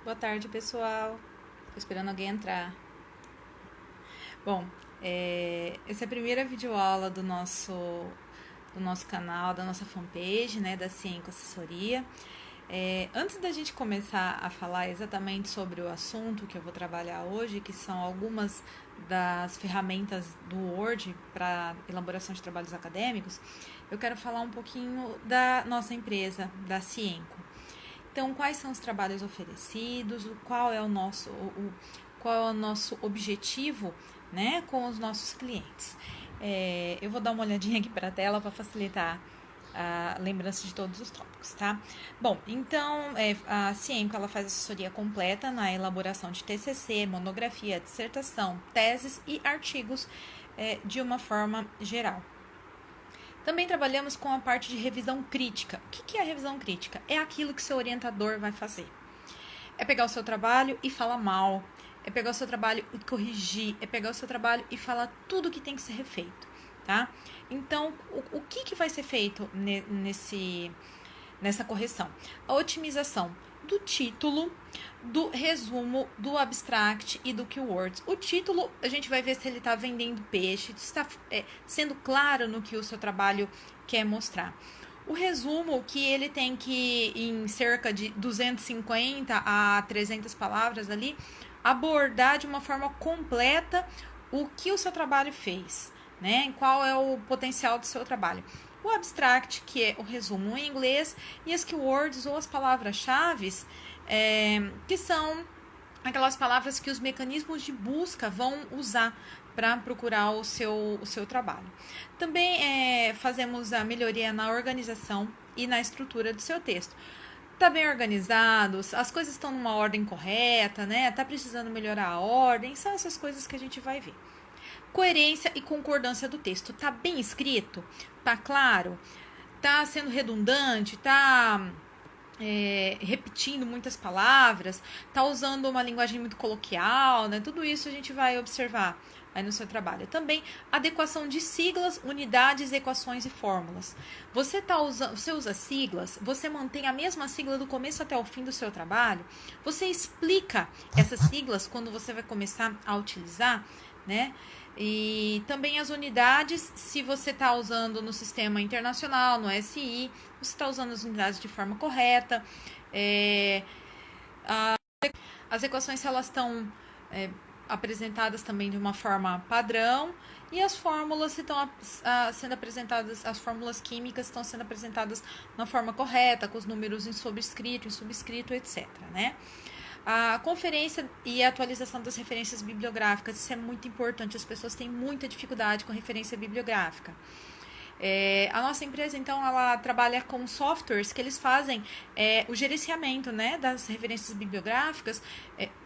Boa tarde, pessoal. Tô esperando alguém entrar. Bom, essa é a primeira videoaula do nosso canal, da nossa fanpage, né, da Cienco Assessoria. Antes da gente começar a falar exatamente sobre o assunto que eu vou trabalhar hoje, que são algumas das ferramentas do Word para elaboração de trabalhos acadêmicos, eu quero falar um pouquinho da nossa empresa, da Cienco. Então, quais são os trabalhos oferecidos, qual é o nosso objetivo, né, com os nossos clientes. Eu vou dar uma olhadinha aqui para a tela para facilitar a lembrança de todos os tópicos, tá? Bom, então, a Cienco, ela faz assessoria completa na elaboração de TCC, monografia, dissertação, teses e artigos de uma forma geral. Também trabalhamos com a parte de revisão crítica. O que é a revisão crítica? É aquilo que seu orientador vai fazer. É pegar o seu trabalho e falar mal. É pegar o seu trabalho e corrigir. É pegar o seu trabalho e falar tudo que tem que ser refeito, tá? Então, o que vai ser feito nessa correção? A otimização do título, do resumo, do abstract e do keywords. O título, a gente vai ver se ele está vendendo peixe, se está sendo claro no que o seu trabalho quer mostrar. O resumo, que ele tem que, em cerca de 250 a 300 palavras ali, abordar de uma forma completa o que o seu trabalho fez, né? Qual é o potencial do seu trabalho. O abstract, que é o resumo em inglês, e as keywords ou as palavras-chave, que são aquelas palavras que os mecanismos de busca vão usar para procurar o seu trabalho. Também fazemos a melhoria na organização e na estrutura do seu texto. Tá bem organizado, as coisas estão numa ordem correta, né? Tá precisando melhorar a ordem, são essas coisas que a gente vai ver. Coerência e concordância do texto. Tá bem escrito? Tá claro? Tá sendo redundante? Tá repetindo muitas palavras? Tá usando uma linguagem muito coloquial, né? Tudo isso a gente vai observar aí no seu trabalho. Também adequação de siglas, unidades, equações e fórmulas. Você usa siglas, você mantém a mesma sigla do começo até o fim do seu trabalho, você explica essas siglas quando você vai começar a utilizar, né? E também as unidades, se você está usando no sistema internacional, no SI, você está usando as unidades de forma correta. As equações, elas estão apresentadas também de uma forma padrão, e as fórmulas estão sendo apresentadas, as fórmulas químicas estão sendo apresentadas na forma correta, com os números em sobrescrito, em subscrito, etc., né? A conferência e a atualização das referências bibliográficas, isso é muito importante, as pessoas têm muita dificuldade com referência bibliográfica. A nossa empresa, então, ela trabalha com softwares que eles fazem o gerenciamento, né, das referências bibliográficas,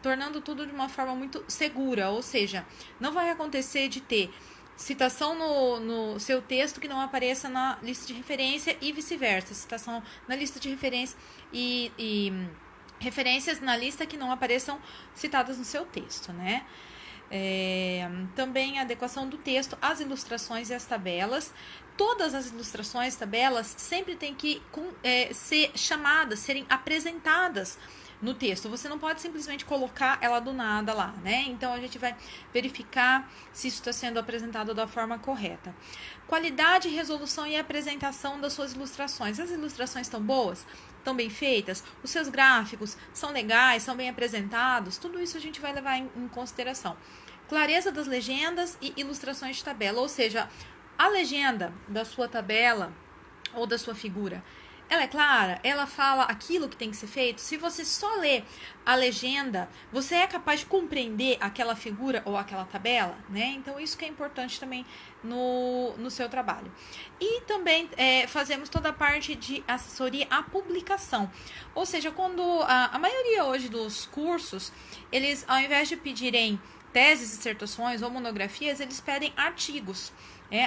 tornando tudo de uma forma muito segura, ou seja, não vai acontecer de ter citação no seu texto que não apareça na lista de referência e vice-versa, citação na lista de referência e referências na lista que não apareçam citadas no seu texto, né? Também a adequação do texto às ilustrações e às tabelas. Todas as ilustrações e tabelas sempre têm que ser chamadas, serem apresentadas no texto. Você não pode simplesmente colocar ela do nada lá, né? Então, a gente vai verificar se isso está sendo apresentado da forma correta. Qualidade, resolução e apresentação das suas ilustrações. As ilustrações estão boas? Estão bem feitas? Os seus gráficos são legais? São bem apresentados? Tudo isso a gente vai levar em consideração. Clareza das legendas e ilustrações de tabela, ou seja, a legenda da sua tabela ou da sua figura, ela é clara? Ela fala aquilo que tem que ser feito? Se você só lê a legenda, você é capaz de compreender aquela figura ou aquela tabela, né? Então, isso que é importante também no seu trabalho. E também fazemos toda a parte de assessoria à publicação. Ou seja, quando a maioria hoje dos cursos, eles, ao invés de pedirem teses, dissertações ou monografias, eles pedem artigos.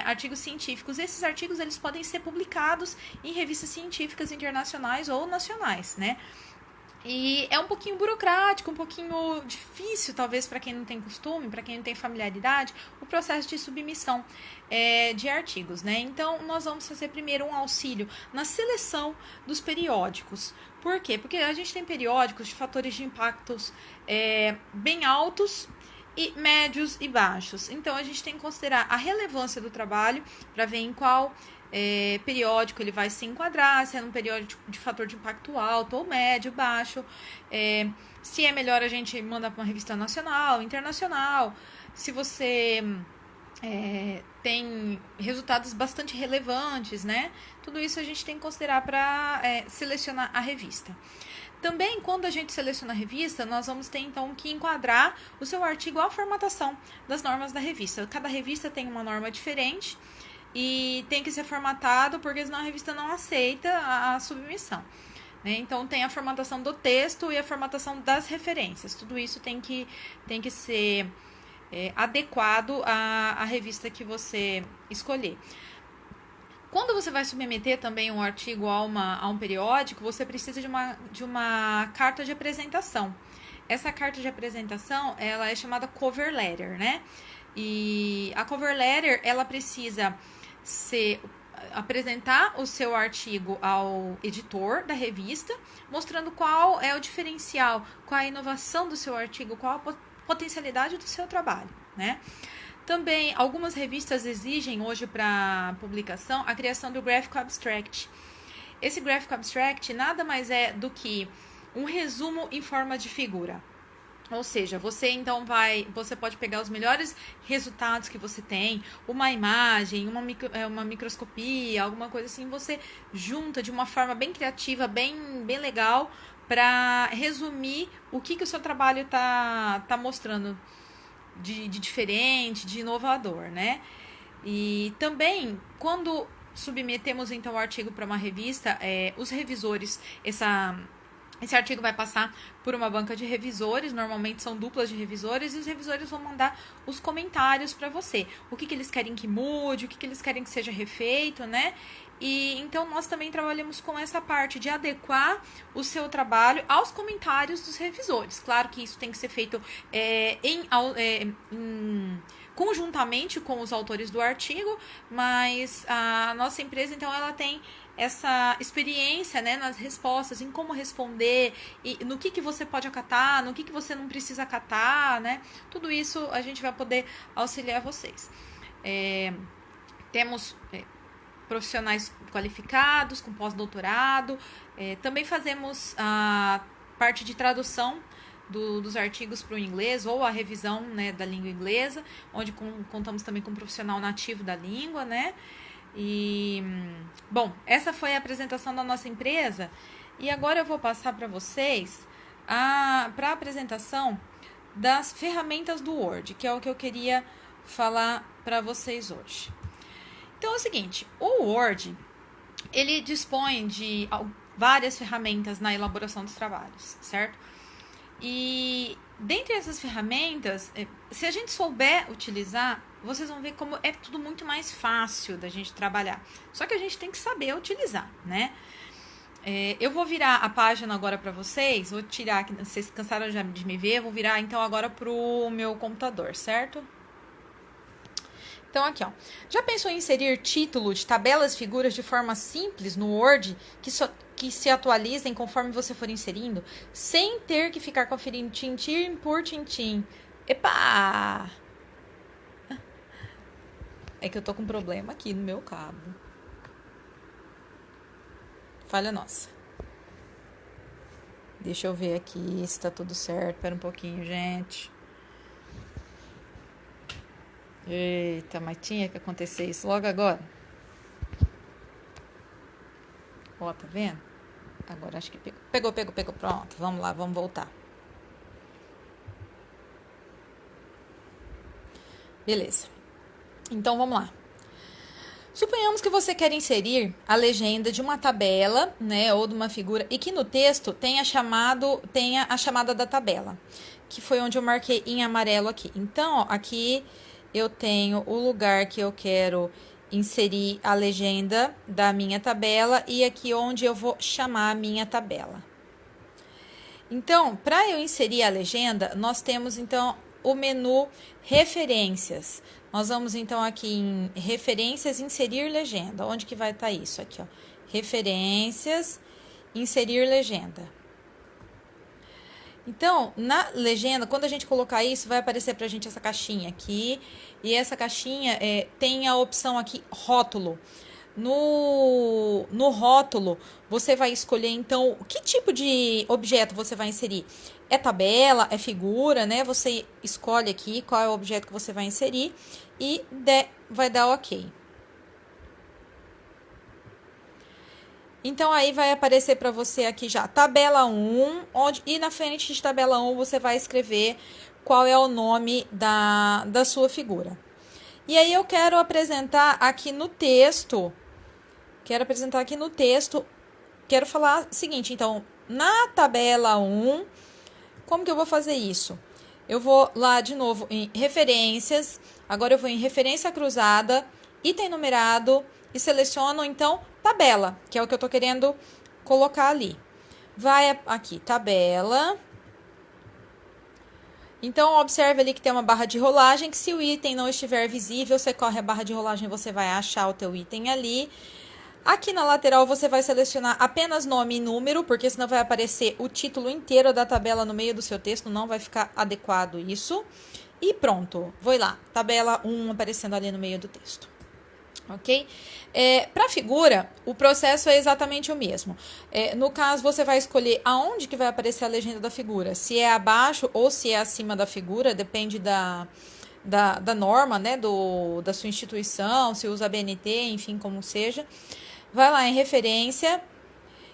Artigos científicos. Esses artigos, eles podem ser publicados em revistas científicas internacionais ou nacionais, né? E é um pouquinho burocrático, um pouquinho difícil, talvez, para quem não tem costume, para quem não tem familiaridade, o processo de submissão de artigos, né? Então, nós vamos fazer primeiro um auxílio na seleção dos periódicos. Por quê? Porque a gente tem periódicos de fatores de impactos bem altos e médios e baixos. Então, a gente tem que considerar a relevância do trabalho para ver em qual periódico ele vai se enquadrar, se é um periódico de fator de impacto alto ou médio, baixo, se é melhor a gente mandar para uma revista nacional, internacional, se você tem resultados bastante relevantes, né? Tudo isso a gente tem que considerar para selecionar a revista. Também, quando a gente seleciona a revista, nós vamos ter, então, que enquadrar o seu artigo à formatação das normas da revista. Cada revista tem uma norma diferente e tem que ser formatado, porque senão a revista não aceita a submissão. Né? Então, tem a formatação do texto e a formatação das referências. Tudo isso tem que ser adequado à revista que você escolher. Quando você vai submeter também um artigo a um periódico, você precisa de uma carta de apresentação. Essa carta de apresentação, ela é chamada cover letter, né? E a cover letter, ela precisa apresentar o seu artigo ao editor da revista, mostrando qual é o diferencial, qual é a inovação do seu artigo, qual a potencialidade do seu trabalho, né? Também, algumas revistas exigem hoje para publicação a criação do Graphic Abstract. Esse Graphic Abstract nada mais é do que um resumo em forma de figura. Ou seja, você pode pegar os melhores resultados que você tem, uma imagem, uma microscopia, alguma coisa assim, você junta de uma forma bem criativa, bem legal, para resumir o que o seu trabalho tá mostrando de diferente, de inovador, né? E também, quando submetemos então o artigo para uma revista, os revisores, esse artigo vai passar por uma banca de revisores, normalmente são duplas de revisores, e os revisores vão mandar os comentários para você. O que eles querem que mude, o que eles querem que seja refeito, né? E então nós também trabalhamos com essa parte de adequar o seu trabalho aos comentários dos revisores. Claro que isso tem que ser feito conjuntamente com os autores do artigo, mas a nossa empresa, então, ela tem essa experiência, né, nas respostas, em como responder, e no que você pode acatar, no que você não precisa acatar, né? Tudo isso a gente vai poder auxiliar vocês. Temos profissionais qualificados, com pós-doutorado, também fazemos a parte de tradução dos artigos para o inglês, ou a revisão, né, da língua inglesa, onde contamos também com um profissional nativo da língua, né? E, bom, essa foi a apresentação da nossa empresa, e agora eu vou passar para vocês para a apresentação das ferramentas do Word, que é o que eu queria falar para vocês hoje. Então é o seguinte, o Word, ele dispõe de várias ferramentas na elaboração dos trabalhos, certo? E dentre essas ferramentas, se a gente souber utilizar, vocês vão ver como é tudo muito mais fácil da gente trabalhar. Só que a gente tem que saber utilizar, né? Eu vou virar a página agora para vocês, vou tirar, vocês cansaram já de me ver, vou virar então agora pro meu computador, certo? Então aqui, ó. Já pensou em inserir título de tabelas e figuras de forma simples no Word, que se atualizem conforme você for inserindo, sem ter que ficar conferindo tintim por tintim? Epa! É que eu tô com um problema aqui no meu cabo. Falha nossa. Deixa eu ver aqui se tá tudo certo. Espera um pouquinho, gente. Eita, mas tinha que acontecer isso logo agora. Ó, tá vendo? Agora acho que pegou. Pronto, vamos lá, vamos voltar. Beleza. Então, vamos lá. Suponhamos que você quer inserir a legenda de uma tabela, né, ou de uma figura, e que no texto tenha a chamada da tabela, que foi onde eu marquei em amarelo aqui. Então, ó, aqui eu tenho o lugar que eu quero inserir a legenda da minha tabela e aqui onde eu vou chamar a minha tabela. Então, para eu inserir a legenda, nós temos então o menu referências. Nós vamos então aqui em referências, inserir legenda. Onde que vai estar isso? Aqui, ó. Referências, inserir legenda. Então, na legenda, quando a gente colocar isso, vai aparecer pra gente essa caixinha aqui. E essa caixinha tem a opção aqui, rótulo. No rótulo, você vai escolher, então, que tipo de objeto você vai inserir. É tabela, é figura, né? Você escolhe aqui qual é o objeto que você vai inserir e vai dar OK. Então, aí vai aparecer para você aqui já tabela 1, e na frente de tabela 1 você vai escrever qual é o nome da sua figura. E aí eu quero apresentar aqui no texto, quero falar o seguinte, então, na tabela 1, como que eu vou fazer isso? Eu vou lá de novo em referências, agora eu vou em referência cruzada, item numerado e seleciono então tabela, que é o que eu tô querendo colocar ali. Vai aqui, tabela. Então, observe ali que tem uma barra de rolagem, que se o item não estiver visível, você corre a barra de rolagem, você vai achar o teu item ali. Aqui na lateral, você vai selecionar apenas nome e número, porque senão vai aparecer o título inteiro da tabela no meio do seu texto, não vai ficar adequado isso. E pronto, vou lá, tabela 1 aparecendo ali no meio do texto. Ok? Para a figura, o processo é exatamente o mesmo. No caso, você vai escolher aonde que vai aparecer a legenda da figura. Se é abaixo ou se é acima da figura, depende da norma, né? Da sua instituição, se usa BNT, enfim, como seja. Vai lá em referência,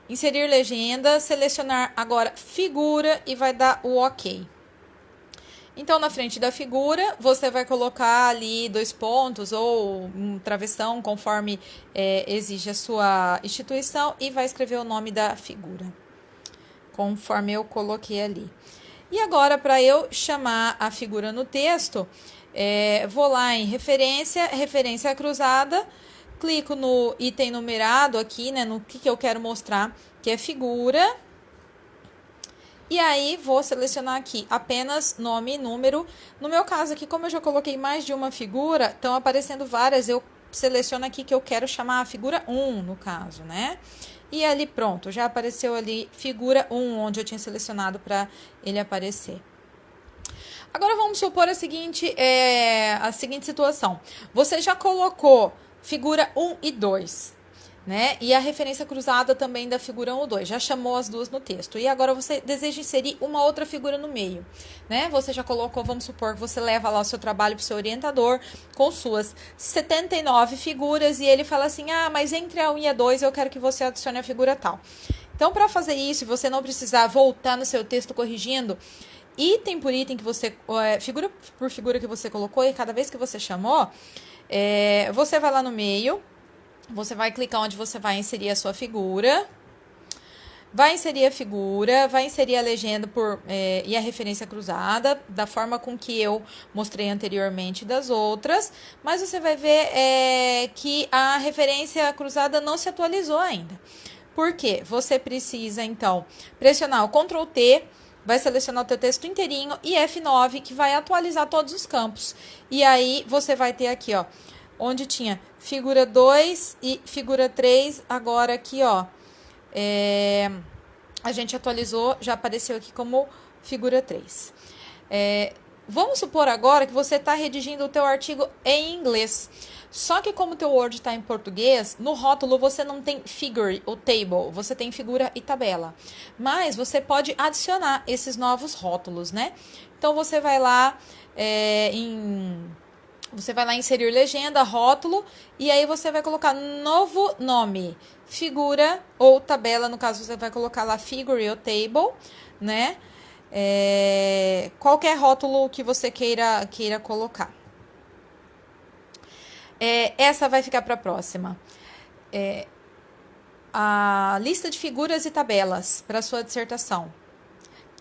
inserir legenda, selecionar agora figura e vai dar o OK. Então, na frente da figura, você vai colocar ali 2 pontos ou um travessão, conforme exige a sua instituição, e vai escrever o nome da figura, conforme eu coloquei ali. E agora, para eu chamar a figura no texto, vou lá em referência cruzada, clico no item numerado aqui, né, no que eu quero mostrar, que é figura. E aí, vou selecionar aqui apenas nome e número. No meu caso aqui, como eu já coloquei mais de uma figura, estão aparecendo várias, eu seleciono aqui que eu quero chamar a figura 1, no caso, né? E ali, pronto, já apareceu ali figura 1, onde eu tinha selecionado para ele aparecer. Agora, vamos supor a seguinte situação. Você já colocou figura 1 e 2. Né? E a referência cruzada também da figura 1 ou 2, já chamou as duas no texto. E agora você deseja inserir uma outra figura no meio, né? Você já colocou, vamos supor que você leva lá o seu trabalho para o seu orientador com suas 79 figuras e ele fala assim, mas entre a 1 e a 2 eu quero que você adicione a figura tal. Então, para fazer isso, e você não precisar voltar no seu texto corrigindo, item por item que você, figura por figura que você colocou e cada vez que você chamou, você vai lá no meio. Você vai clicar onde você vai inserir a sua figura. Vai inserir a figura, vai inserir a legenda e a referência cruzada, da forma com que eu mostrei anteriormente das outras. Mas você vai ver que a referência cruzada não se atualizou ainda. Por quê? Você precisa, então, pressionar o Ctrl T, vai selecionar o teu texto inteirinho, e F9, que vai atualizar todos os campos. E aí, você vai ter aqui, ó, onde tinha figura 2 e figura 3, agora aqui, ó, a gente atualizou, já apareceu aqui como figura 3. Vamos supor agora que você está redigindo o teu artigo em inglês. Só que como o teu Word está em português, no rótulo você não tem figure ou table, você tem figura e tabela. Mas você pode adicionar esses novos rótulos, né? Então, você vai lá inserir legenda, rótulo, e aí você vai colocar novo nome, figura ou tabela, no caso você vai colocar lá figure ou table, né? Qualquer rótulo que você queira colocar. Essa vai ficar para a próxima. A lista de figuras e tabelas para sua dissertação.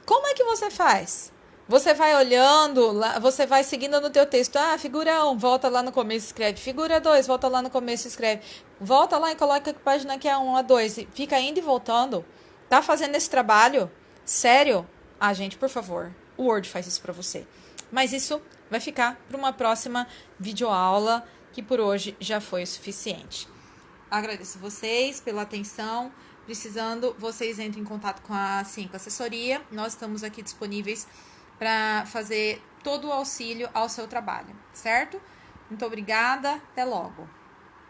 Como é que você faz? Você vai olhando, você vai seguindo no teu texto. Figura 1, volta lá no começo e escreve. Figura 2, volta lá no começo e escreve. Volta lá e coloca a página que é 1 a 2. Fica indo e voltando. Tá fazendo esse trabalho? Sério? Ah, gente, por favor, o Word faz isso para você. Mas isso vai ficar para uma próxima videoaula, que por hoje já foi o suficiente. Agradeço vocês pela atenção. Precisando, vocês entrem em contato com a Cinco Assessoria. Nós estamos aqui disponíveis para fazer todo o auxílio ao seu trabalho, certo? Muito obrigada, até logo.